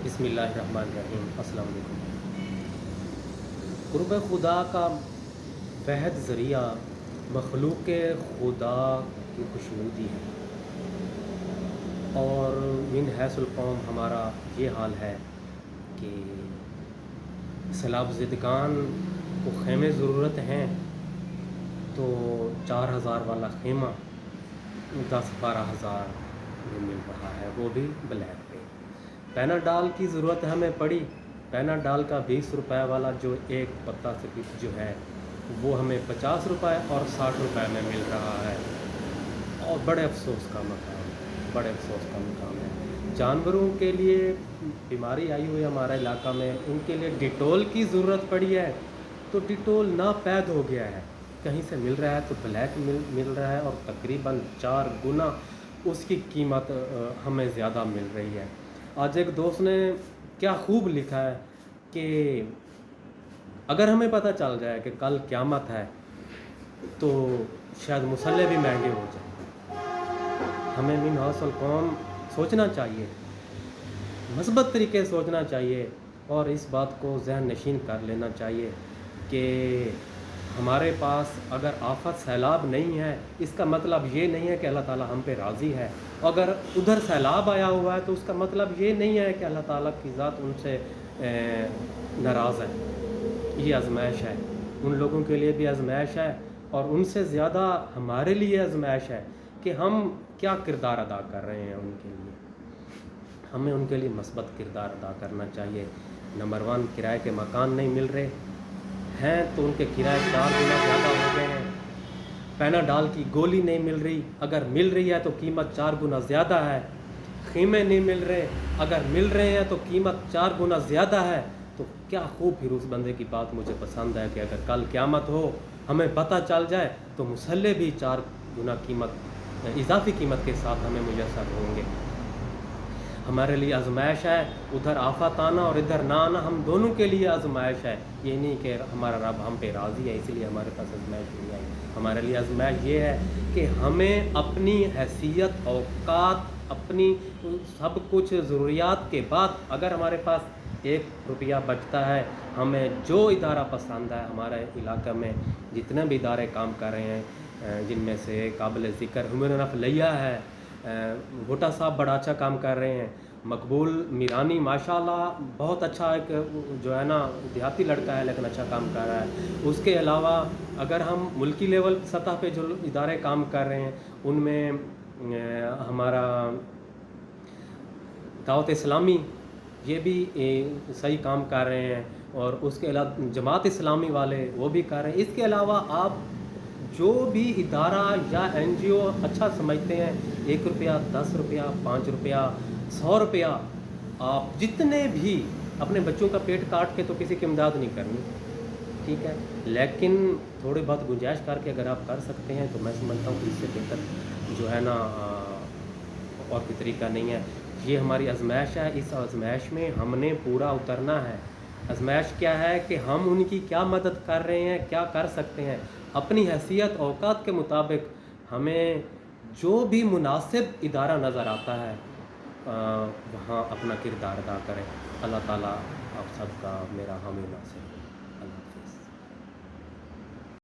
बिस्मिल्लाहिर्रहमानिर्रहीम। अस्सलाम वालेकुम। क़ुर्ब खुदा का वहद ज़रिया मखलूक़ खुदा की खुशनुदी है, और मिन हैसुल कौम हमारा ये हाल है कि सैलाब ज़िदगान को ख़ैमे ज़रूरत हैं, तो 4000 वाला ख़ैमा 10-12 हज़ार में मिल रहा है, वो भी ब्लैक पे। पैनाडाल की ज़रूरत हमें पड़ी, पैनाडाल का 20 रुपए वाला जो एक पत्ता सकीत जो है वो हमें 50 रुपए और 60 रुपए में मिल रहा है, और बड़े अफसोस का मकाम है, बड़े अफसोस का मकाम है। जानवरों के लिए बीमारी आई हुई है हमारे इलाका में, उनके लिए डिटोल की ज़रूरत पड़ी है, तो डिटोल नापैद हो गया है। कहीं से मिल रहा है तो ब्लैक मिल रहा है, और तकरीबन 4 गुना उसकी कीमत हमें ज़्यादा मिल रही है। आज एक दोस्त ने क्या खूब लिखा है कि अगर हमें पता चल जाए कि कल क़यामत है तो शायद मुसल्ले भी महंगे हो जाए। हमें मिन हौसल कौम सोचना चाहिए, मस्बत तरीके से सोचना चाहिए, और इस बात को ज़हन नशीन कर लेना चाहिए कि हमारे पास अगर आफत सैलाब नहीं है, इसका मतलब ये नहीं है कि अल्लाह ताला हम पे राज़ी है। अगर उधर सैलाब आया हुआ है तो उसका मतलब ये नहीं है कि अल्लाह ताला की ज़ात उनसे नाराज़ है। ये आज़माइश है, उन लोगों के लिए भी आज़माइश है, और उनसे ज़्यादा हमारे लिए आज़माइश है कि हम क्या किरदार अदा कर रहे हैं उनके लिए। हमें उनके लिए मस्बत किरदार अदा करना चाहिए। नंबर 1, किराए के मकान नहीं मिल रहे हैं तो उनके किराए 4 गुना ज़्यादा हो गए हैं। पैनाडाल की गोली नहीं मिल रही, अगर मिल रही है तो कीमत 4 गुना ज़्यादा है। ख़ीमे नहीं मिल रहे, अगर मिल रहे हैं तो कीमत 4 गुना ज़्यादा है। तो क्या खूब फिर उस बंदे की बात मुझे पसंद है कि अगर कल क़यामत हो, हमें पता चल जाए तो मुसल्ले भी 4 गुना कीमत इजाफ़ी कीमत के साथ हमें मुयस्सर होंगे। हमारे लिए आज़माइश है, उधर आफत आना और इधर ना आना हम दोनों के लिए आज़माइश है। ये नहीं कि हमारा रब हम पे राज़ी है इसलिए हमारे पास आज़माइश नहीं आई। हमारे लिए आज़माइश ये है कि हमें अपनी हैसियत, औकात, अपनी सब कुछ ज़रूरियात के बाद अगर हमारे पास 1 रुपया बचता है, हमें जो इदारा पसंद है, हमारे इलाक़े में जितने भी इदारे काम कर रहे हैं, जिनमें से काबिल ज़िक्र हुमैन अफ़लिया है, भुट्टा साहब बड़ा अच्छा काम कर रहे हैं, मकबूल मीरानी माशाल्लाह बहुत अच्छा एक जो है ना देहाती लड़का है लेकिन अच्छा काम कर रहा है। उसके अलावा अगर हम मुल्की लेवल सतह पे जो इदारे काम कर रहे हैं उनमें हमारा दावत इस्लामी ये भी सही काम कर रहे हैं, और उसके अलावा जमात इस्लामी वाले वो भी कर रहे हैं। इसके अलावा आप जो भी इदारा या NGO अच्छा समझते हैं, 1 रुपया, 10 रुपया, 5 रुपया, 100 रुपया, आप जितने भी अपने बच्चों का पेट काट के तो किसी की इमदाद नहीं करनी, ठीक है, लेकिन थोड़ी बहुत गुंजाइश करके अगर आप कर सकते हैं तो मैं समझता हूँ कि इससे बेहतर जो है ना और कोई तरीका नहीं है। ये हमारी आज़माइश है, इस आज़माइश में हमने पूरा उतरना है। आज़माइश क्या है कि हम उनकी क्या मदद कर रहे हैं, क्या कर सकते हैं। अपनी हैसियत औकात के मुताबिक हमें जो भी मुनासिब इदारा नज़र आता है वहाँ अपना किरदार अदा करें। अल्लाह ताला आप सबका मेरा हामी नासिर।